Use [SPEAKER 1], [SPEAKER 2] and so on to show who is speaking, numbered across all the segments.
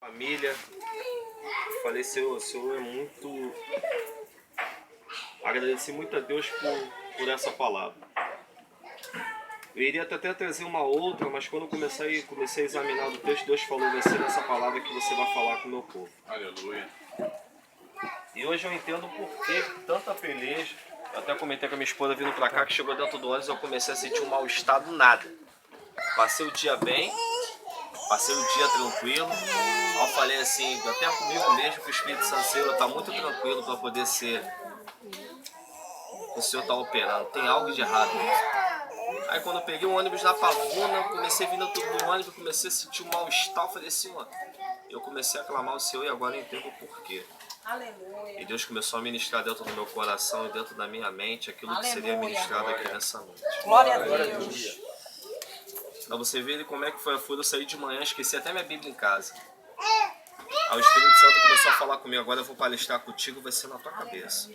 [SPEAKER 1] Família, faleceu, o Senhor é muito... Agradeci muito a Deus por essa palavra. Eu iria até trazer uma outra, mas quando eu comecei a examinar o texto, Deus falou, vai ser nessa palavra que você vai falar com o meu povo.
[SPEAKER 2] Aleluia.
[SPEAKER 1] E hoje eu entendo por que tanta peleja. Eu até comentei com a minha esposa vindo pra cá, que chegou dentro do ônibus, eu comecei a sentir um mal-estar do nada. Passei o dia bem, passei o dia tranquilo. Aí eu falei assim, até comigo mesmo, que o Espírito Santo Senhor está muito tranquilo para poder ser. O Senhor está operando, tem algo de errado. Aí quando eu peguei o ônibus na Pavuna, comecei vindo tudo do ônibus, comecei a sentir um mal-estar, eu falei assim, ó. Eu comecei a clamar o Senhor e agora eu entendo o porquê.
[SPEAKER 3] Aleluia.
[SPEAKER 1] E Deus começou a ministrar dentro do meu coração e dentro da minha mente aquilo que seria ministrado aqui nessa noite.
[SPEAKER 3] Glória a Deus.
[SPEAKER 1] Pra você ver como é que foi a fúria, eu saí de manhã, esqueci até minha Bíblia em casa. Aí o Espírito Santo começou a falar comigo, agora eu vou palestrar contigo, vai ser na tua cabeça.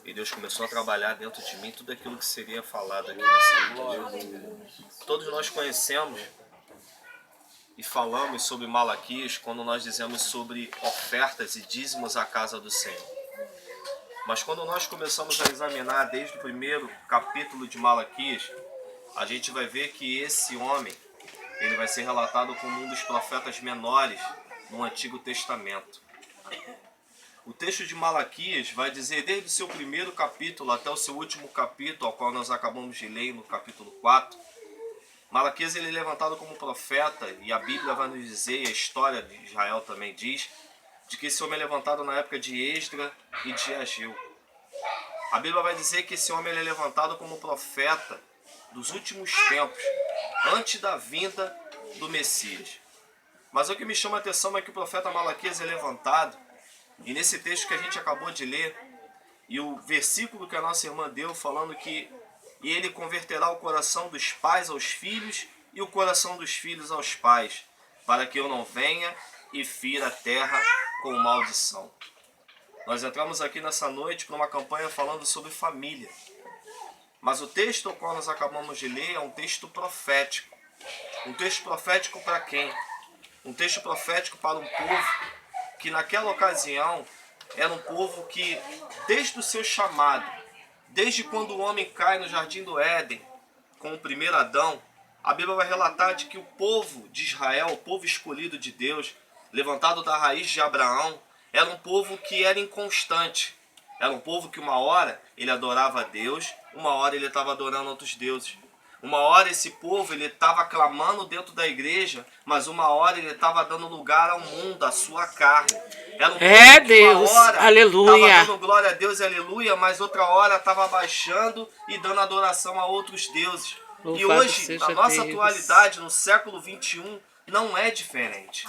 [SPEAKER 1] E Deus começou a trabalhar dentro de mim tudo aquilo que seria falado aqui nessa noite. Todos nós conhecemos e falamos sobre Malaquias quando nós dizemos sobre ofertas e dízimos à casa do Senhor. Mas quando nós começamos a examinar desde o primeiro capítulo de Malaquias, a gente vai ver que esse homem, ele vai ser relatado como um dos profetas menores no Antigo Testamento. O texto de Malaquias vai dizer desde o seu primeiro capítulo até o seu último capítulo, ao qual nós acabamos de ler no capítulo 4. Malaquias ele é levantado como profeta e a Bíblia vai nos dizer, e a história de Israel também diz, de que esse homem é levantado na época de Esdra e de Ageu. A Bíblia vai dizer que esse homem ele é levantado como profeta dos últimos tempos, antes da vinda do Messias. Mas o que me chama a atenção é que o profeta Malaquias é levantado, e nesse texto que a gente acabou de ler, e o versículo que a nossa irmã deu, falando que ele converterá o coração dos pais aos filhos e o coração dos filhos aos pais, para que eu não venha e fira a terra com maldição. Nós entramos aqui nessa noite para uma campanha falando sobre família. Mas o texto ao qual nós acabamos de ler é um texto profético. Um texto profético para quem? Um texto profético para um povo que naquela ocasião era um povo que, desde o seu chamado, desde quando o homem cai no jardim do Éden, com o primeiro Adão, a Bíblia vai relatar de que o povo de Israel, o povo escolhido de Deus, levantado da raiz de Abraão, era um povo que era inconstante. Era um povo que uma hora ele adorava a Deus, uma hora ele estava adorando outros deuses. Uma hora esse povo ele estava clamando dentro da igreja, mas uma hora ele estava dando lugar ao mundo, à sua carne. Era um povo que
[SPEAKER 4] Deus,
[SPEAKER 1] uma hora
[SPEAKER 4] aleluia.
[SPEAKER 1] estava dando glória a Deus, aleluia, mas outra hora estava abaixando e dando adoração a outros deuses.
[SPEAKER 4] Louvado
[SPEAKER 1] E hoje,
[SPEAKER 4] seja
[SPEAKER 1] a nossa
[SPEAKER 4] Deus.
[SPEAKER 1] atualidade, no século 21, não é diferente.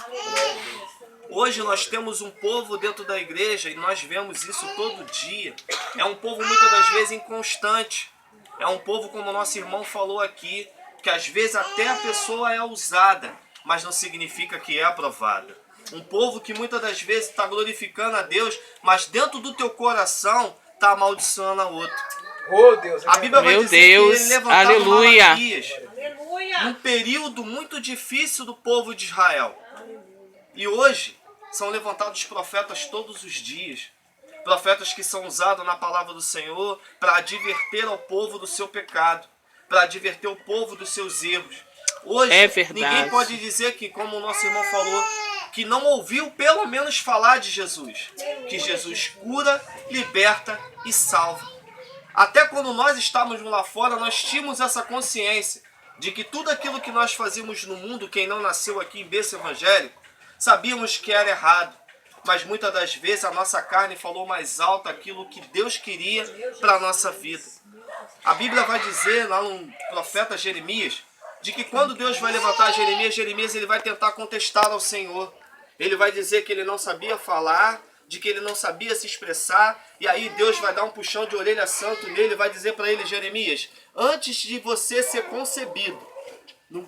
[SPEAKER 1] Hoje nós temos um povo dentro da igreja e nós vemos isso todo dia. É um povo muitas das vezes inconstante. É um povo, como o nosso irmão falou aqui, que às vezes até a pessoa é usada, mas não significa que é aprovada. Um povo que muitas das vezes está glorificando a Deus, mas dentro do teu coração está amaldiçoando a outro.
[SPEAKER 2] Oh, Deus.
[SPEAKER 1] A Bíblia vai
[SPEAKER 4] Meu
[SPEAKER 1] dizer
[SPEAKER 4] Deus,
[SPEAKER 1] que ele levantava
[SPEAKER 4] aleluia.
[SPEAKER 1] Malaquias num período muito difícil do povo de Israel. E hoje são levantados profetas todos os dias. Profetas que são usados na palavra do Senhor para adverter ao povo do seu pecado, para adverter o povo dos seus erros. Hoje,
[SPEAKER 4] É verdade.
[SPEAKER 1] ninguém pode dizer que, como o nosso irmão falou, que não ouviu pelo menos falar de Jesus. Que Jesus cura, liberta e salva. Até quando nós estávamos lá fora, nós tínhamos essa consciência de que tudo aquilo que nós fazíamos no mundo, quem não nasceu aqui em berço evangélico, sabíamos que era errado. Mas muitas das vezes a nossa carne falou mais alto aquilo que Deus queria para a nossa vida. A Bíblia vai dizer lá no profeta Jeremias, de que quando Deus vai levantar Jeremias ele vai tentar contestar ao Senhor. Ele vai dizer que ele não sabia falar, de que ele não sabia se expressar, e aí Deus vai dar um puxão de orelha santo nele e vai dizer para ele, Jeremias, antes de você ser concebido,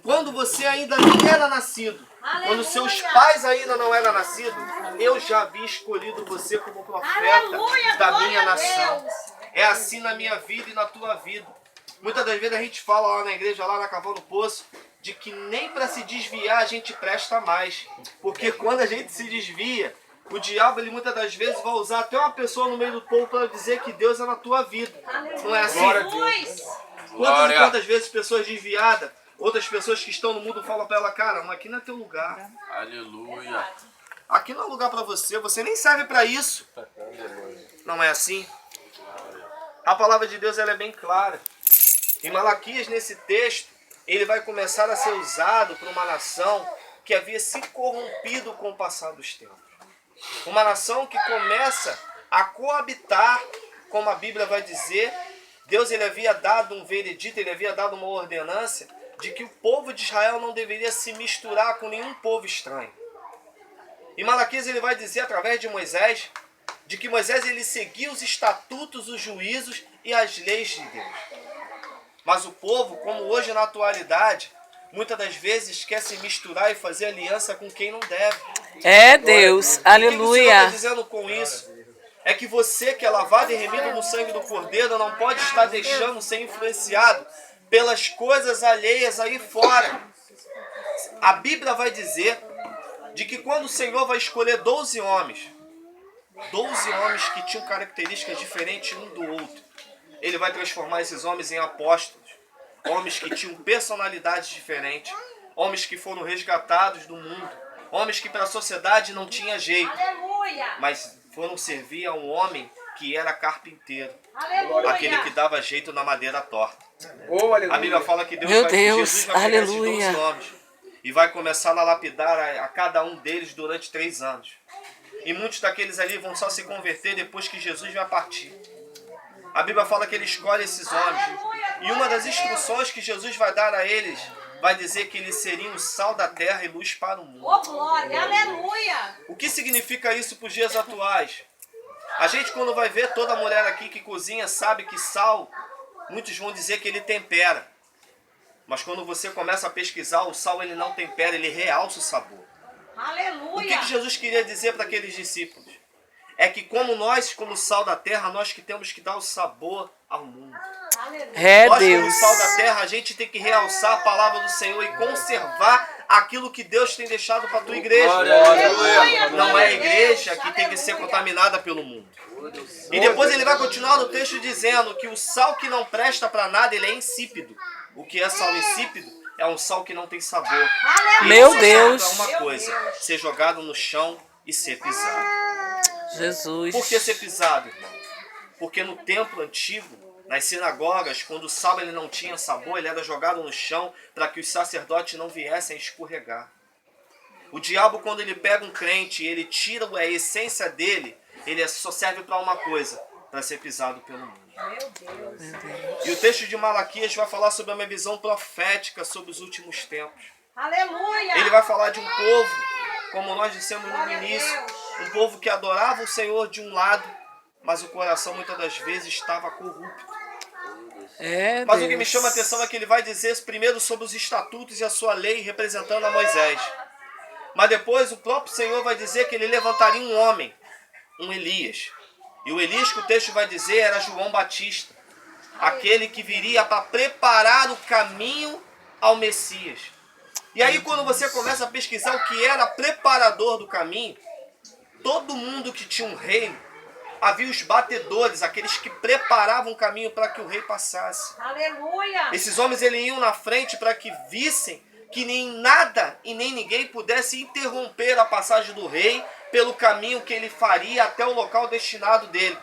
[SPEAKER 1] quando você ainda nem era nascido, quando seus pais ainda não eram nascidos, eu já havia escolhido você como profeta da minha nação. É assim na minha vida e na tua vida. Muitas das vezes a gente fala lá na igreja, lá na Cavalo do Poço, de que nem para se desviar a gente presta mais. Porque quando a gente se desvia, o diabo ele muitas das vezes vai usar até uma pessoa no meio do povo para dizer que Deus é na tua vida. Não é assim? Quantas vezes pessoas desviadas, outras pessoas que estão no mundo falam para ela, cara, mas aqui não é teu lugar.
[SPEAKER 2] Aleluia.
[SPEAKER 1] Aqui não é lugar para você, você nem serve para isso. Não é assim? A palavra de Deus ela é bem clara. Em Malaquias, nesse texto, ele vai começar a ser usado por uma nação que havia se corrompido com o passar dos tempos. Uma nação que começa a coabitar, como a Bíblia vai dizer. Deus ele havia dado um veredito, ele havia dado uma ordenança de que o povo de Israel não deveria se misturar com nenhum povo estranho. Em Malaquias ele vai dizer através de Moisés, de que Moisés ele seguia os estatutos, os juízos e as leis de Deus. Mas o povo, como hoje na atualidade, muitas das vezes quer se misturar e fazer aliança com quem não deve.
[SPEAKER 4] É Deus, aleluia.
[SPEAKER 1] O que o Senhor está dizendo com isso? É que você que é lavado e remido no sangue do Cordeiro não pode estar deixando ser influenciado pelas coisas alheias aí fora. A Bíblia vai dizer de que quando o Senhor vai escolher 12 homens que tinham características diferentes um do outro, ele vai transformar esses homens em apóstolos, homens que tinham personalidades diferentes, homens que foram resgatados do mundo, homens que para a sociedade não tinha jeito, mas foram servir a um homem que era carpinteiro, aquele que dava jeito na madeira torta. A Bíblia fala que Deus Jesus vai pegar esses 12 homens e vai começar a lapidar a cada um deles durante 3 anos. E muitos daqueles ali vão só se converter depois que Jesus vai partir. A Bíblia fala que ele escolhe esses homens. E uma das instruções que Jesus vai dar a eles, vai dizer que eles seriam o sal da terra e luz para o mundo.
[SPEAKER 3] Oh, glória, aleluia!
[SPEAKER 1] O que significa isso para os dias atuais? A gente quando vai ver toda mulher aqui que cozinha sabe que sal, muitos vão dizer que ele tempera. Mas quando você começa a pesquisar, o sal ele não tempera, ele realça o sabor.
[SPEAKER 3] Aleluia!
[SPEAKER 1] O que Jesus queria dizer para aqueles discípulos? É que como nós, como sal da terra, nós que temos que dar o sabor ao mundo.
[SPEAKER 4] É
[SPEAKER 1] Nós,
[SPEAKER 4] Deus.
[SPEAKER 1] como sal da terra, a gente tem que realçar a palavra do Senhor e conservar aquilo que Deus tem deixado para a tua igreja. Não é a igreja que tem que ser contaminada pelo mundo. E depois ele vai continuar no texto dizendo que o sal que não presta para nada, ele é insípido. O que é sal insípido é um sal que não tem sabor.
[SPEAKER 4] Meu
[SPEAKER 1] E
[SPEAKER 4] Deus.
[SPEAKER 1] é uma coisa, ser jogado no chão e ser pisado.
[SPEAKER 4] Jesus.
[SPEAKER 1] Por que ser pisado, irmão? Porque no templo antigo, nas sinagogas, quando o sal ele não tinha sabor, ele era jogado no chão para que os sacerdotes não viessem a escorregar. O diabo, quando ele pega um crente e ele tira a essência dele, ele só serve para uma coisa, para ser pisado pelo mundo.
[SPEAKER 3] Meu Deus.
[SPEAKER 1] E o texto de Malaquias vai falar sobre uma visão profética sobre os últimos tempos.
[SPEAKER 3] Aleluia!
[SPEAKER 1] Ele vai falar de um povo, como nós dissemos no início, um povo que adorava o Senhor de um lado, mas o coração muitas das vezes estava corrupto.
[SPEAKER 4] É
[SPEAKER 1] Mas
[SPEAKER 4] Deus.
[SPEAKER 1] o que me chama a atenção é que ele vai dizer primeiro sobre os estatutos e a sua lei representando a Moisés. Mas depois o próprio Senhor vai dizer que ele levantaria um homem, um Elias. E o Elias que o texto vai dizer era João Batista, aquele que viria para preparar o caminho ao Messias. E aí quando você começa a pesquisar o que era preparador do caminho, todo mundo que tinha um reino, havia os batedores, aqueles que preparavam o caminho para que o rei passasse.
[SPEAKER 3] Aleluia!
[SPEAKER 1] Esses homens eles iam na frente para que vissem que nem nada e nem ninguém pudesse interromper a passagem do rei pelo caminho que ele faria até o local destinado dele.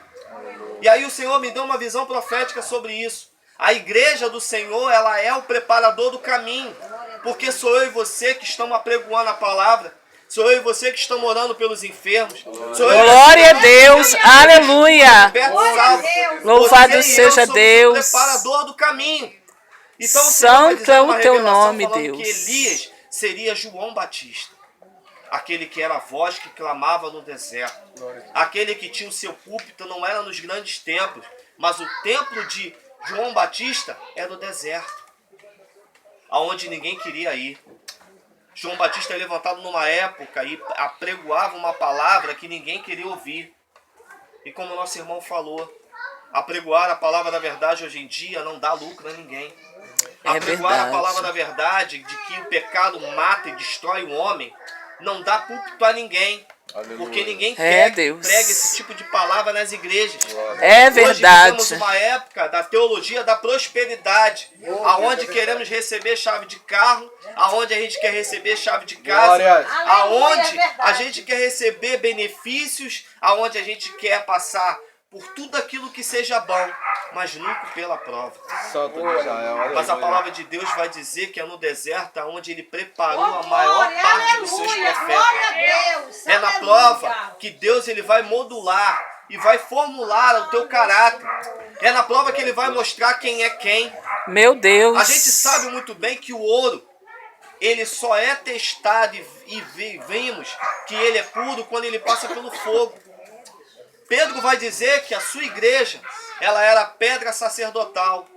[SPEAKER 1] E aí o Senhor me deu uma visão profética sobre isso. A igreja do Senhor, ela é o preparador do caminho, porque sou eu e você que estamos apregoando a palavra. Sou eu e você que estamos orando pelos enfermos. Sou eu
[SPEAKER 4] Glória a Deus, aleluia. Louvado seja Deus.
[SPEAKER 1] O preparador do caminho. Então, o Senhor vai
[SPEAKER 4] Santo
[SPEAKER 1] dizer
[SPEAKER 4] é
[SPEAKER 1] uma
[SPEAKER 4] o teu
[SPEAKER 1] revelação
[SPEAKER 4] nome,
[SPEAKER 1] falando
[SPEAKER 4] Deus.
[SPEAKER 1] que Elias seria João Batista. Aquele que era a voz que clamava no deserto. Aquele que tinha o seu púlpito não era nos grandes templos, mas o templo de João Batista era o deserto, aonde ninguém queria ir. João Batista é levantado numa época e apregoava uma palavra que ninguém queria ouvir. E como o nosso irmão falou, apregoar a palavra da verdade hoje em dia não dá lucro a ninguém. Apregoar a palavra da verdade, de que o pecado mata e destrói o homem, não dá púlpito a ninguém.
[SPEAKER 2] Aleluia.
[SPEAKER 1] Porque ninguém quer que
[SPEAKER 4] Deus.
[SPEAKER 1] pregue esse tipo de palavra nas igrejas.
[SPEAKER 4] É verdade.
[SPEAKER 1] Hoje vivemos uma época da teologia da prosperidade, aonde queremos receber chave de carro, aonde a gente quer receber chave de casa,
[SPEAKER 2] Glória.
[SPEAKER 1] aonde
[SPEAKER 3] Aleluia, é
[SPEAKER 1] a gente quer receber benefícios, aonde a gente quer passar por tudo aquilo que seja bom, mas nunca pela prova.
[SPEAKER 2] Santo de Israel.
[SPEAKER 1] Mas a
[SPEAKER 2] Aleluia.
[SPEAKER 1] palavra de Deus vai dizer que é no deserto onde ele preparou
[SPEAKER 3] Oh,
[SPEAKER 1] a maior
[SPEAKER 3] glória,
[SPEAKER 1] parte dos seus
[SPEAKER 3] aleluia,
[SPEAKER 1] profetas.
[SPEAKER 3] glória a Deus.
[SPEAKER 1] É na
[SPEAKER 3] aleluia.
[SPEAKER 1] prova que Deus ele vai modular e vai formular o teu caráter. É na prova que ele vai mostrar quem é quem.
[SPEAKER 4] Meu Deus.
[SPEAKER 1] A gente sabe muito bem que o ouro, ele só é testado e vimos que ele é puro quando ele passa pelo fogo. Pedro vai dizer que a sua igreja, ela era pedra sacerdotal.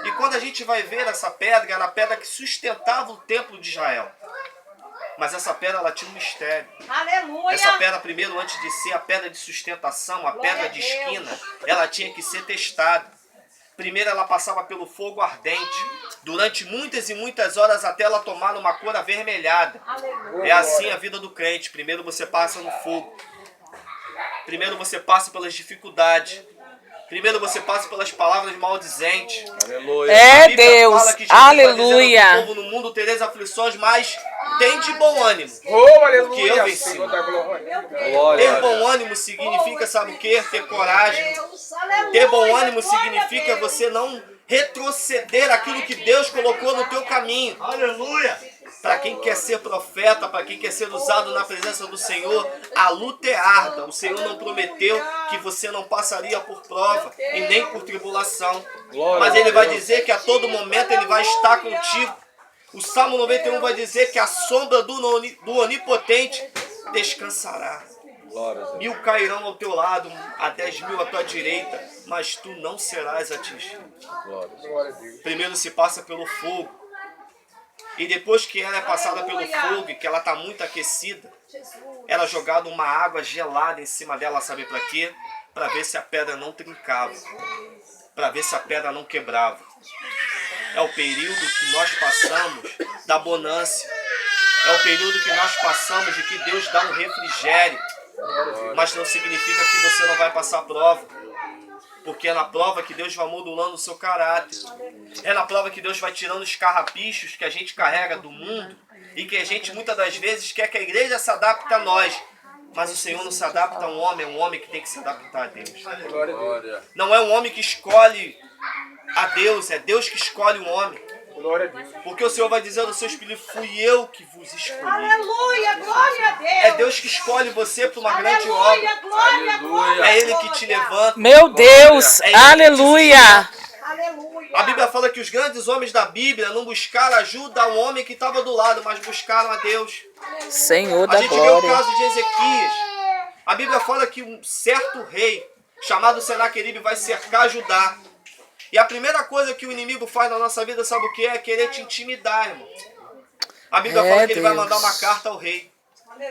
[SPEAKER 1] E quando a gente vai ver essa pedra, era a pedra que sustentava o templo de Israel. Mas essa pedra, ela tinha um mistério.
[SPEAKER 3] Aleluia.
[SPEAKER 1] Essa pedra, primeiro, antes de ser a pedra de sustentação, a pedra de esquina, ela tinha que ser testada. Primeiro, ela passava pelo fogo ardente. Durante muitas e muitas horas até ela tomar uma cor avermelhada.
[SPEAKER 3] Aleluia.
[SPEAKER 1] É assim a vida do crente. Primeiro você passa no fogo. Primeiro você passa pelas dificuldades. Primeiro você passa pelas palavras maldizentes.
[SPEAKER 2] Aleluia.
[SPEAKER 4] É
[SPEAKER 1] A Bíblia
[SPEAKER 4] Deus.
[SPEAKER 1] fala que Jesus vai dizendo ao
[SPEAKER 4] Aleluia.
[SPEAKER 1] povo, no mundo tereis aflições, mas tem de bom ânimo.
[SPEAKER 2] Oh, aleluia.
[SPEAKER 1] Porque eu venci.
[SPEAKER 2] Senhor da glória.
[SPEAKER 1] Ter
[SPEAKER 2] Glória.
[SPEAKER 1] bom ânimo significa, sabe o quê? Ter coragem.
[SPEAKER 3] Deus, aleluia.
[SPEAKER 1] Ter bom ânimo
[SPEAKER 3] Glória a
[SPEAKER 1] significa
[SPEAKER 3] Deus.
[SPEAKER 1] você não retroceder aquilo que Deus colocou no teu caminho. Aleluia! Para quem quer ser profeta, para quem quer ser usado na presença do Senhor, a luta é árdua. O Senhor não prometeu que você não passaria por prova e nem por tribulação.
[SPEAKER 2] Glória
[SPEAKER 1] Mas
[SPEAKER 2] a
[SPEAKER 1] Ele vai
[SPEAKER 2] Deus.
[SPEAKER 1] dizer que a todo momento Ele vai estar contigo. O Salmo 91 vai dizer que a sombra do Onipotente descansará.
[SPEAKER 2] Glória a Deus.
[SPEAKER 1] 1000 cairão ao teu lado, a 10.000 à tua direita, mas tu não serás atingido.
[SPEAKER 2] Glória.
[SPEAKER 1] Primeiro se passa pelo fogo. E depois que ela é passada pelo fogo e que ela está muito aquecida, era jogada uma água gelada em cima dela, sabe para quê? Para ver se a pedra não trincava. Para ver se a pedra não quebrava. É o período que nós passamos da bonança. É o período que nós passamos de que Deus dá um refrigério. Mas não significa que você não vai passar prova. Porque é na prova que Deus vai modulando o seu caráter. É na prova que Deus vai tirando os carrapichos que a gente carrega do mundo. E que a gente muitas das vezes quer que a igreja se adapte a nós. Mas o Senhor não se adapta a um homem que tem que se adaptar a Deus.
[SPEAKER 2] Glória.
[SPEAKER 1] Não é um homem que escolhe a Deus, é Deus que escolhe o homem.
[SPEAKER 2] Glória a Deus.
[SPEAKER 1] Porque o Senhor vai dizer ao seu espírito, fui eu que vos escolhi.
[SPEAKER 3] Aleluia, glória a Deus.
[SPEAKER 1] É Deus que escolhe você para uma grande obra.
[SPEAKER 3] Aleluia, glória, glória.
[SPEAKER 1] É Ele que te levanta.
[SPEAKER 4] Meu Deus.
[SPEAKER 1] É Ele que te
[SPEAKER 4] Aleluia.
[SPEAKER 3] Aleluia.
[SPEAKER 1] A Bíblia fala que os grandes homens da Bíblia não buscaram ajuda ao homem que estava do lado, mas buscaram a Deus.
[SPEAKER 4] Senhor
[SPEAKER 1] A
[SPEAKER 4] da
[SPEAKER 1] gente vê o
[SPEAKER 4] glória.
[SPEAKER 1] caso de Ezequias. A Bíblia fala que um certo rei, chamado Senaqueribe, vai cercar Judá. E a primeira coisa que o inimigo faz na nossa vida, sabe o que é? É querer te intimidar, irmão. A Bíblia fala que ele vai
[SPEAKER 4] Deus.
[SPEAKER 1] mandar uma carta ao rei,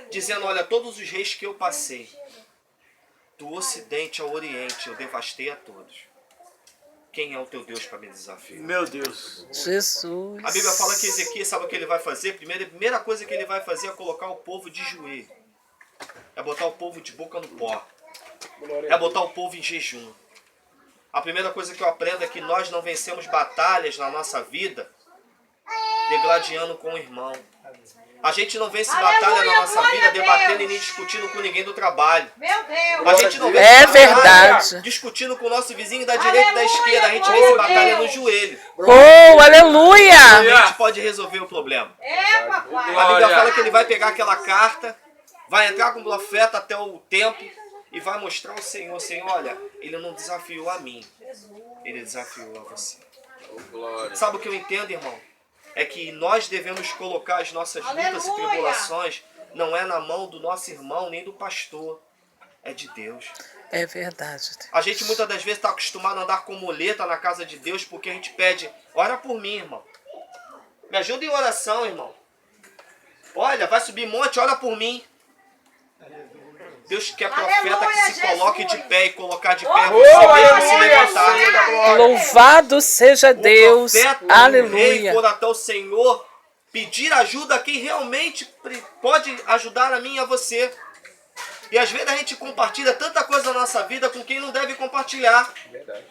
[SPEAKER 1] dizendo, olha, todos os reis que eu passei, do ocidente ao oriente, eu devastei a todos. Quem é o teu Deus para me desafiar?
[SPEAKER 2] Meu Deus.
[SPEAKER 4] Jesus.
[SPEAKER 1] A Bíblia fala que Ezequias, sabe o que ele vai fazer? A primeira coisa que ele vai fazer é colocar o povo de joelho. É botar o povo de boca no pó. É botar o povo em jejum. A primeira coisa que eu aprendo é que nós não vencemos batalhas na nossa vida degladiando com o irmão. A gente não vence
[SPEAKER 3] Aleluia,
[SPEAKER 1] batalha na nossa
[SPEAKER 3] glória
[SPEAKER 1] vida
[SPEAKER 3] a Deus.
[SPEAKER 1] debatendo e nem discutindo com ninguém do trabalho.
[SPEAKER 3] Meu Deus.
[SPEAKER 1] A gente não vence
[SPEAKER 4] É
[SPEAKER 1] batalha
[SPEAKER 4] verdade.
[SPEAKER 1] discutindo com o nosso vizinho da direita e da
[SPEAKER 3] Aleluia,
[SPEAKER 1] esquerda. A gente
[SPEAKER 3] glória
[SPEAKER 1] vence
[SPEAKER 3] a
[SPEAKER 1] batalha no
[SPEAKER 3] Deus.
[SPEAKER 1] joelho.
[SPEAKER 4] Oh, aleluia.
[SPEAKER 1] A gente pode resolver o problema.
[SPEAKER 3] É, papai.
[SPEAKER 1] A Bíblia fala que ele vai pegar aquela carta, vai entrar com o profeta até o templo e vai mostrar ao Senhor, Senhor, olha, ele não desafiou a mim, ele desafiou a você.
[SPEAKER 2] Glória.
[SPEAKER 1] Sabe o que eu entendo, irmão? É que nós devemos colocar as nossas lutas e
[SPEAKER 3] Aleluia.
[SPEAKER 1] tribulações, não é na mão do nosso irmão nem do pastor, é de Deus.
[SPEAKER 4] É verdade.
[SPEAKER 1] A gente muitas das vezes está acostumado a andar com muleta na casa de Deus porque a gente pede, ora por mim, irmão. Me ajuda em oração, irmão. Olha, vai subir monte, ora por mim. Deus quer profeta que
[SPEAKER 3] Aleluia,
[SPEAKER 1] se coloque de
[SPEAKER 3] Jesus.
[SPEAKER 1] pé e colocar de pé.
[SPEAKER 3] Oh,
[SPEAKER 1] Você mesmo se
[SPEAKER 2] aleluia,
[SPEAKER 1] levantar.
[SPEAKER 2] Senhor da glória.
[SPEAKER 4] Louvado seja Deus.
[SPEAKER 1] O profeta, o rei,
[SPEAKER 4] Aleluia.
[SPEAKER 1] for até o Senhor pedir ajuda a quem realmente pode ajudar a mim e a você. E às vezes a gente compartilha tanta coisa na nossa vida com quem não deve compartilhar.
[SPEAKER 2] Verdade.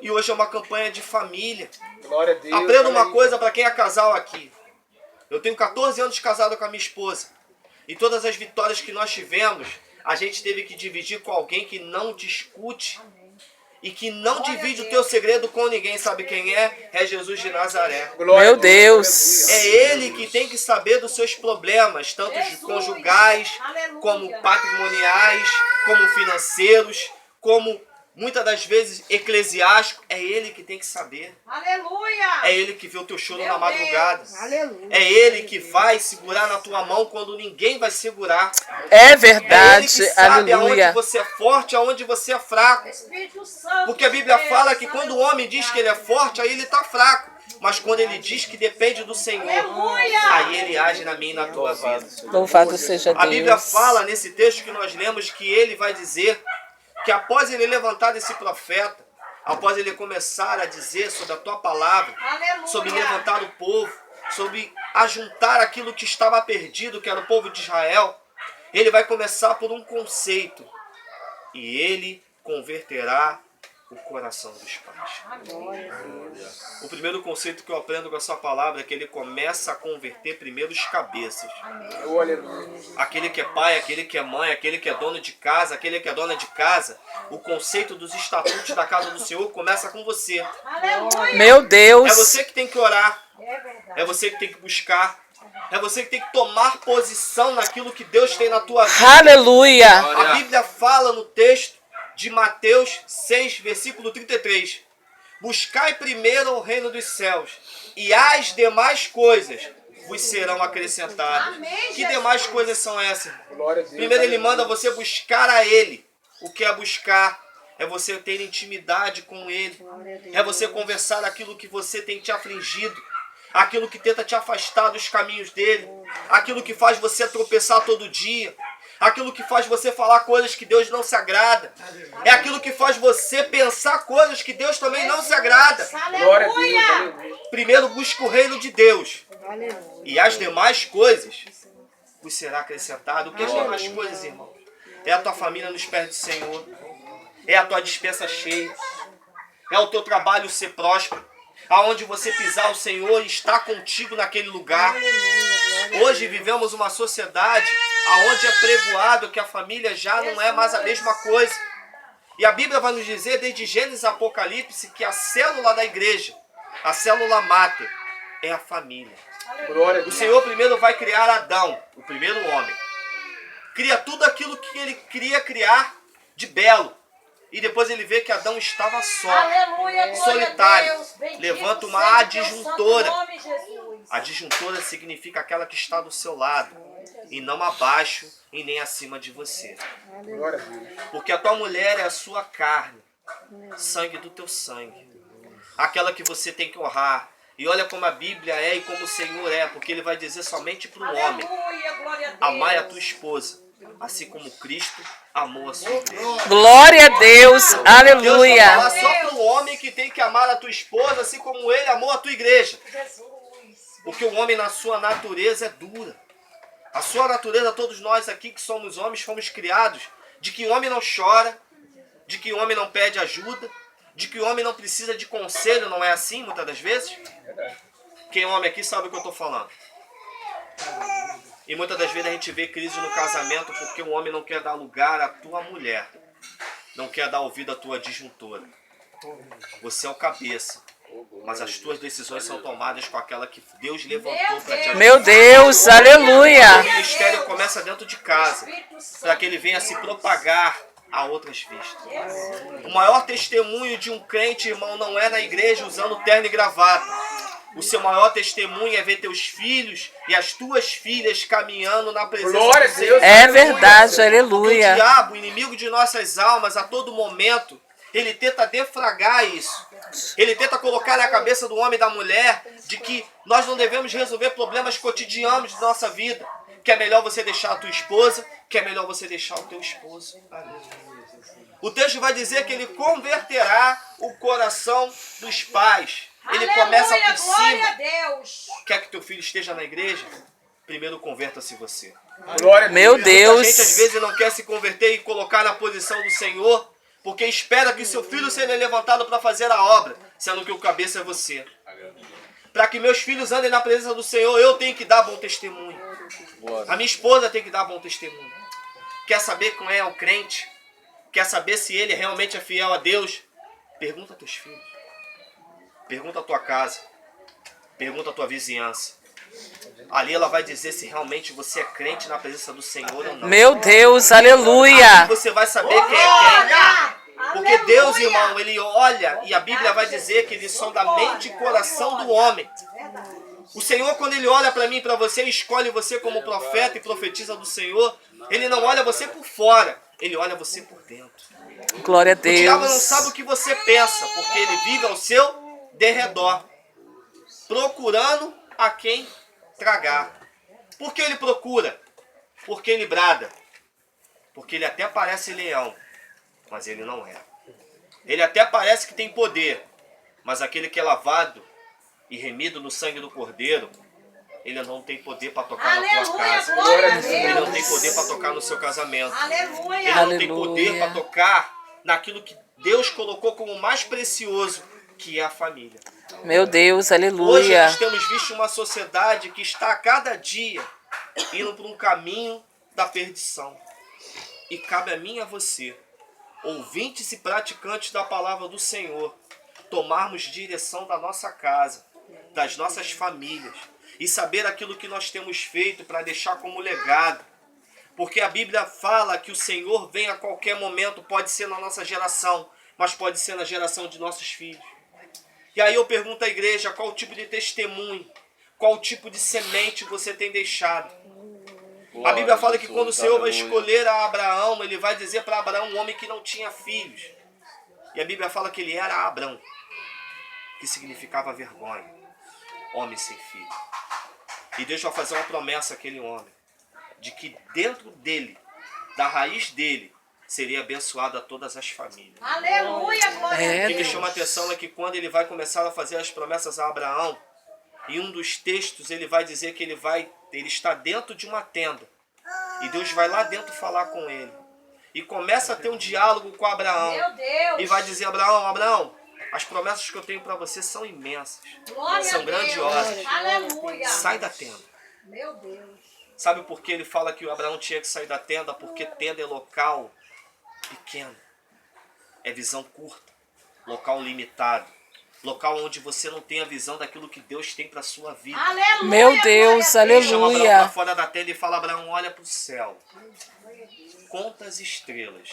[SPEAKER 1] E hoje é uma campanha de família.
[SPEAKER 2] Glória a Deus.
[SPEAKER 1] Aprenda uma
[SPEAKER 2] aleluia.
[SPEAKER 1] coisa para quem é casal aqui. Eu tenho 14 anos casado com a minha esposa. E todas as vitórias que nós tivemos, a gente teve que dividir com alguém que não discute. E que não divide o teu segredo com ninguém. Sabe quem é? É Jesus de Nazaré.
[SPEAKER 2] Glória
[SPEAKER 4] Meu
[SPEAKER 2] a
[SPEAKER 4] Deus.
[SPEAKER 1] É ele que tem que saber dos seus problemas, tanto
[SPEAKER 3] Jesus.
[SPEAKER 1] conjugais,
[SPEAKER 3] Aleluia.
[SPEAKER 1] como patrimoniais, como financeiros, como muitas das vezes eclesiásticos. É ele que tem que saber.
[SPEAKER 3] Aleluia.
[SPEAKER 1] É ele que vê o teu choro
[SPEAKER 3] Meu
[SPEAKER 1] na madrugada.
[SPEAKER 3] Deus. Aleluia.
[SPEAKER 1] É ele que vai segurar na tua mão quando ninguém vai segurar.
[SPEAKER 4] É
[SPEAKER 1] É ele
[SPEAKER 4] verdade.
[SPEAKER 1] que sabe aonde
[SPEAKER 4] Aleluia.
[SPEAKER 1] você é forte, aonde você é fraco.
[SPEAKER 3] Espírito Santo.
[SPEAKER 1] Porque a Bíblia
[SPEAKER 3] Deus.
[SPEAKER 1] fala que quando o homem diz que ele é forte, aí ele está fraco. Mas quando ele diz que depende do Senhor,
[SPEAKER 3] Aleluia.
[SPEAKER 1] aí ele age na minha e na tua vida.
[SPEAKER 4] Louvado seja
[SPEAKER 1] A Bíblia
[SPEAKER 4] Deus.
[SPEAKER 1] fala nesse texto que nós lemos que ele vai dizer que após ele levantar desse profeta, após ele começar a dizer sobre a tua palavra,
[SPEAKER 3] Aleluia.
[SPEAKER 1] sobre levantar o povo, sobre ajuntar aquilo que estava perdido, que era o povo de Israel, ele vai começar por um conceito. E ele converterá o coração dos pais. O primeiro conceito que eu aprendo com essa palavra é que ele começa a converter primeiro os cabeças.
[SPEAKER 2] Oh, aleluia.
[SPEAKER 1] Aquele que é pai, aquele que é mãe, aquele que é dono de casa, aquele que é dona de casa. O conceito dos estatutos da casa do Senhor começa com você.
[SPEAKER 3] Aleluia.
[SPEAKER 4] Meu Deus.
[SPEAKER 1] É você que tem que orar.
[SPEAKER 3] É verdade.
[SPEAKER 1] É você que tem que buscar. É você que tem que tomar posição naquilo que Deus tem na tua vida.
[SPEAKER 4] Aleluia.
[SPEAKER 1] A Bíblia fala no texto de Mateus 6, versículo 33. Buscai primeiro o reino dos céus, e as demais coisas vos serão acrescentadas.
[SPEAKER 3] Amém,
[SPEAKER 1] Que
[SPEAKER 3] Jesus.
[SPEAKER 1] demais coisas são essas, irmão?
[SPEAKER 2] Glória a Deus.
[SPEAKER 1] Primeiro ele
[SPEAKER 2] aleluia.
[SPEAKER 1] manda você buscar a Ele. O que é buscar? É você ter intimidade com Ele. É você conversar aquilo que você tem te afligido. Aquilo que tenta te afastar dos caminhos dele. Aquilo que faz você tropeçar todo dia. Aquilo que faz você falar coisas que Deus não se agrada. É aquilo que faz você pensar coisas que Deus também não se agrada.
[SPEAKER 2] Glória a Deus.
[SPEAKER 3] Aleluia.
[SPEAKER 2] aleluia.
[SPEAKER 1] Primeiro busca o reino de Deus. E as demais coisas vos será acrescentado. O que é as demais coisas, irmão? É a tua família nos pés do Senhor. É a tua despensa cheia. É o teu trabalho ser próspero. Aonde você pisar, o Senhor está contigo naquele lugar. Hoje vivemos uma sociedade aonde é pregoado que a família já não é mais a mesma coisa. E a Bíblia vai nos dizer, desde Gênesis a Apocalipse, que a célula da igreja, a célula máter, é a família.
[SPEAKER 2] Glória a
[SPEAKER 1] O
[SPEAKER 2] Deus.
[SPEAKER 1] Senhor primeiro vai criar Adão, o primeiro homem. Cria tudo aquilo que ele queria criar de belo. E depois ele vê que Adão estava só,
[SPEAKER 3] Aleluia. Glória
[SPEAKER 1] solitário.
[SPEAKER 3] a Deus. Bendito
[SPEAKER 1] Levanta uma
[SPEAKER 3] seja teu
[SPEAKER 1] adjuntora.
[SPEAKER 3] santo nome, Jesus.
[SPEAKER 1] A disjuntora significa aquela que está do seu lado, e não abaixo e nem acima de você.
[SPEAKER 2] Glória a Deus.
[SPEAKER 1] Porque a tua mulher é a sua carne, sangue do teu sangue. Aquela que você tem que honrar. E olha como a Bíblia é e como o Senhor é, porque ele vai dizer somente para o homem:
[SPEAKER 3] Aleluia. Glória a Deus.
[SPEAKER 1] amai a tua esposa, assim como Cristo amou a sua igreja.
[SPEAKER 4] Glória a Deus.
[SPEAKER 1] Deus vai
[SPEAKER 4] Aleluia.
[SPEAKER 1] falar só para o homem que tem que amar a tua esposa, assim como ele amou a tua igreja.
[SPEAKER 3] Jesus.
[SPEAKER 1] Porque o homem na sua natureza é dura. A sua natureza, todos nós aqui que somos homens, fomos criados de que o homem não chora, de que o homem não pede ajuda, de que o homem não precisa de conselho, não é assim muitas das vezes? Quem é homem aqui sabe o que eu estou falando. E muitas das vezes a gente vê crise no casamento porque o homem não quer dar lugar à tua mulher, não quer dar ouvido à tua disjuntora. Você é o cabeça, mas as tuas decisões são tomadas com aquela que Deus levantou para te ajudar.
[SPEAKER 4] Meu Deus. Aleluia.
[SPEAKER 1] O ministério começa dentro de casa,
[SPEAKER 3] Espírito Santo.
[SPEAKER 1] para que ele venha se propagar a outras vistas. O maior testemunho de um crente, irmão, não é na igreja usando terno e gravata. O seu maior testemunho é ver teus filhos e as tuas filhas caminhando na presença
[SPEAKER 2] Glória a
[SPEAKER 1] de
[SPEAKER 2] Deus.
[SPEAKER 4] É verdade.
[SPEAKER 1] Porque o
[SPEAKER 4] Aleluia.
[SPEAKER 1] diabo, o inimigo de nossas almas, a todo momento, ele tenta defragrar isso. Ele tenta colocar na cabeça do homem e da mulher de que nós não devemos resolver problemas cotidianos de nossa vida. que é melhor você deixar a tua esposa, que é melhor você deixar o teu esposo. O texto vai dizer que ele converterá o coração dos pais. Ele começa por
[SPEAKER 3] glória a
[SPEAKER 1] cima.
[SPEAKER 3] Deus.
[SPEAKER 1] Quer que teu filho esteja na igreja? Primeiro converta-se você.
[SPEAKER 2] Glória a
[SPEAKER 4] Meu
[SPEAKER 1] Muita gente às
[SPEAKER 4] Deus.
[SPEAKER 1] vezes não quer se converter e colocar na posição do Senhor, porque espera que seu filho seja levantado para fazer a obra, sendo que o cabeça é você. Para que meus filhos andem na presença do Senhor, eu tenho que dar bom testemunho. A minha esposa tem que dar bom testemunho. Quer saber quem é o crente? Quer saber se ele realmente é fiel a Deus? Pergunta a teus filhos. Pergunta a tua casa. Pergunta a tua vizinhança. Ali ela vai dizer se realmente você é crente na presença do Senhor ou não.
[SPEAKER 4] Meu Deus,
[SPEAKER 1] Ali
[SPEAKER 4] aleluia.
[SPEAKER 1] você vai saber quem é crente. Porque Deus, irmão, ele olha e a Bíblia vai dizer que ele sonda a mente e coração do homem. O Senhor, quando ele olha para mim e para você, escolhe você como profeta e profetiza do Senhor, ele não olha você por fora, ele olha você por dentro.
[SPEAKER 4] Glória a
[SPEAKER 1] O diabo não
[SPEAKER 4] Deus.
[SPEAKER 1] sabe o que você pensa, porque ele vive ao seu derredor, procurando a quem tragar. Por que ele procura? Porque ele brada. Porque ele até parece leão, mas ele não é. Ele até parece que tem poder, mas aquele que é lavado e remido no sangue do Cordeiro, ele não tem poder para tocar na tua
[SPEAKER 3] Aleluia,
[SPEAKER 1] casa.
[SPEAKER 3] glória a
[SPEAKER 1] Ele não tem
[SPEAKER 3] Deus.
[SPEAKER 1] poder para tocar no seu casamento. Ele
[SPEAKER 3] Aleluia.
[SPEAKER 1] não tem poder para tocar naquilo que Deus colocou como mais precioso, que é a família.
[SPEAKER 4] Meu Deus,
[SPEAKER 1] Hoje
[SPEAKER 4] aleluia.
[SPEAKER 1] nós temos visto uma sociedade que está a cada dia indo para um caminho da perdição. E cabe a mim e a você, ouvintes e praticantes da palavra do Senhor, tomarmos direção da nossa casa, das nossas famílias, e saber aquilo que nós temos feito para deixar como legado. Porque a Bíblia fala que o Senhor vem a qualquer momento, pode ser na nossa geração, mas pode ser na geração de nossos filhos. E aí eu pergunto à igreja, qual tipo de testemunho, qual tipo de semente você tem deixado? A Bíblia fala que quando o Senhor vai escolher a Abraão, ele vai dizer para Abraão, um homem que não tinha filhos. E a Bíblia fala que ele era Abrão, que significava vergonha, homem sem filho. E Deus vai fazer uma promessa àquele homem, de que dentro dele, da raiz dele, seria abençoada todas as famílias.
[SPEAKER 3] Aleluia, glória a
[SPEAKER 1] O que
[SPEAKER 3] Deus.
[SPEAKER 1] chama atenção é que quando ele vai começar a fazer as promessas a Abraão, em um dos textos ele vai dizer que ele está dentro de uma tenda. E Deus vai lá dentro falar com ele. E começa a ter um diálogo com Abraão.
[SPEAKER 3] Meu Deus.
[SPEAKER 1] E vai dizer, Abraão, as promessas que eu tenho para você são imensas.
[SPEAKER 3] Glória
[SPEAKER 1] São
[SPEAKER 3] a Deus.
[SPEAKER 1] grandiosas.
[SPEAKER 3] Aleluia.
[SPEAKER 1] Sai da tenda.
[SPEAKER 3] Meu Deus.
[SPEAKER 1] Sabe por que ele fala que o Abraão tinha que sair da tenda? Porque tenda é local pequeno. É visão curta. Local limitado. Local onde você não tem a visão daquilo que Deus tem para sua vida.
[SPEAKER 3] Aleluia.
[SPEAKER 4] Meu Deus,
[SPEAKER 3] glória a Deus.
[SPEAKER 1] Ele chama Abraão
[SPEAKER 4] aleluia.
[SPEAKER 1] para fora da tenda e fala, Abraão, olha para o céu. Conta as estrelas,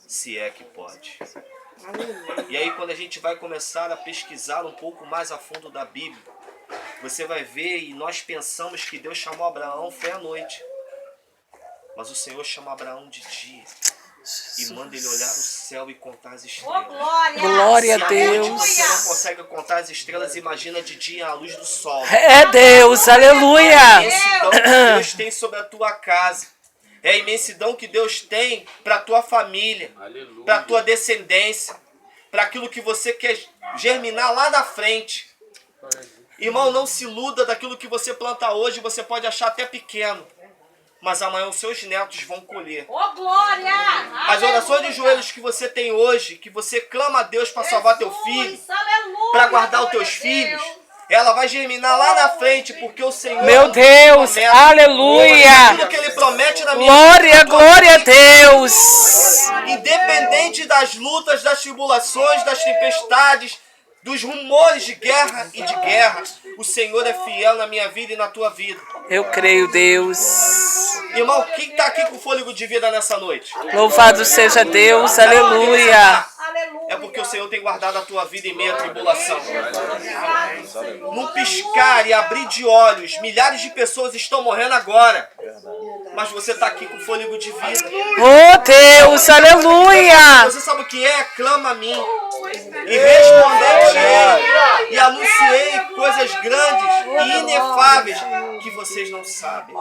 [SPEAKER 1] se é que pode. E aí quando a gente vai começar a pesquisar um pouco mais a fundo da Bíblia, você vai ver e nós pensamos que Deus chamou Abraão foi à noite. Mas o Senhor chama Abraão de dia. E manda ele olhar o céu e contar as
[SPEAKER 3] Oh,
[SPEAKER 1] estrelas.
[SPEAKER 3] glória.
[SPEAKER 4] Glória a
[SPEAKER 1] Se à noite
[SPEAKER 4] Deus.
[SPEAKER 1] você não consegue contar as estrelas, imagina de dia a luz do sol.
[SPEAKER 4] É Deus,
[SPEAKER 1] A
[SPEAKER 4] aleluia.
[SPEAKER 1] imensidão que Deus tem sobre a tua casa. É a imensidão que Deus tem para a tua família, para a tua descendência, para aquilo que você quer germinar lá na frente. Irmão, não se iluda daquilo que você planta hoje, você pode achar até pequeno, mas amanhã os seus netos vão colher.
[SPEAKER 3] Oh, glória.
[SPEAKER 1] As orações de joelhos que você tem hoje, que você clama a Deus para salvar teu filho, para guardar os teus filhos, ela vai germinar lá na frente, porque o Senhor
[SPEAKER 4] Meu Deus,
[SPEAKER 1] promete.
[SPEAKER 4] aleluia.
[SPEAKER 1] Aquilo que Ele promete na minha
[SPEAKER 4] Glória,
[SPEAKER 1] vida,
[SPEAKER 4] glória a Deus.
[SPEAKER 1] independente das lutas, das tribulações, das tempestades, dos rumores de guerra e de guerra, o Senhor é fiel na minha vida e na tua vida.
[SPEAKER 4] Eu creio, Deus.
[SPEAKER 1] Irmão, quem está aqui com fôlego de vida nessa noite?
[SPEAKER 4] Louvado seja Deus, aleluia.
[SPEAKER 1] É porque o Senhor tem guardado a tua vida em meio à tribulação. Num piscar e abrir de olhos, milhares de pessoas estão morrendo agora. Mas você está aqui com fôlego de vida.
[SPEAKER 4] Oh Deus, aleluia.
[SPEAKER 1] Você sabe o que é? Clama a mim. E respondeu-lhe e anunciei coisas grandes e inefáveis que vocês não sabem.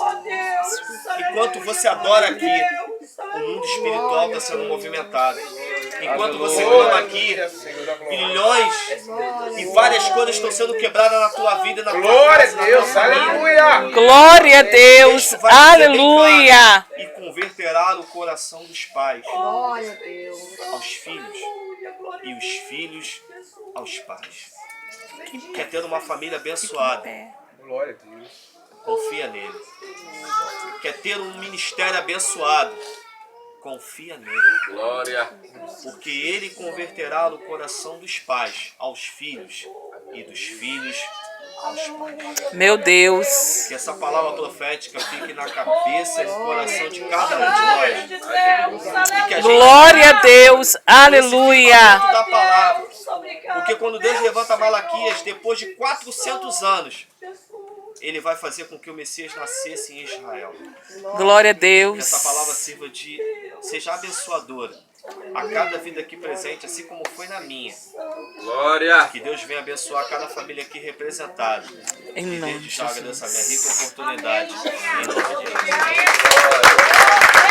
[SPEAKER 1] Enquanto você adora aqui, o mundo espiritual está sendo movimentado. Enquanto você clama aqui, milhões e várias coisas estão sendo quebradas na tua vida e na tua
[SPEAKER 2] Glória
[SPEAKER 1] casa,
[SPEAKER 2] a Deus,
[SPEAKER 1] na tua família.
[SPEAKER 2] aleluia.
[SPEAKER 4] Glória a Deus.
[SPEAKER 1] Isso vai ser bem
[SPEAKER 4] Aleluia.
[SPEAKER 1] claro e converterá o coração dos pais
[SPEAKER 3] Glória a Deus.
[SPEAKER 1] aos filhos e os filhos aos pais. Quer ter uma família abençoada?
[SPEAKER 2] Glória a Deus.
[SPEAKER 1] Confia nele. Quer ter um ministério abençoado? Confia nele.
[SPEAKER 5] Glória.
[SPEAKER 1] Porque ele converterá o coração dos pais aos filhos e dos filhos aos pais.
[SPEAKER 4] Meu Deus.
[SPEAKER 1] Que essa palavra profética fique na cabeça e no coração de cada um de nós. E que a gente
[SPEAKER 4] Glória a Deus. Aleluia.
[SPEAKER 1] dentro da palavra. Porque quando Deus levanta Malaquias, depois de 400 anos, ele vai fazer com que o Messias nascesse em Israel.
[SPEAKER 4] Glória a
[SPEAKER 1] Que
[SPEAKER 4] Deus.
[SPEAKER 1] essa palavra seja abençoadora a cada vida aqui presente, assim como foi na minha.
[SPEAKER 5] Glória.
[SPEAKER 1] Que Deus venha abençoar cada família aqui representada.
[SPEAKER 4] Em
[SPEAKER 1] E
[SPEAKER 4] nome
[SPEAKER 1] desde
[SPEAKER 4] de
[SPEAKER 1] já agradeço a minha rica
[SPEAKER 4] Jesus.
[SPEAKER 1] oportunidade. Em nome de Jesus.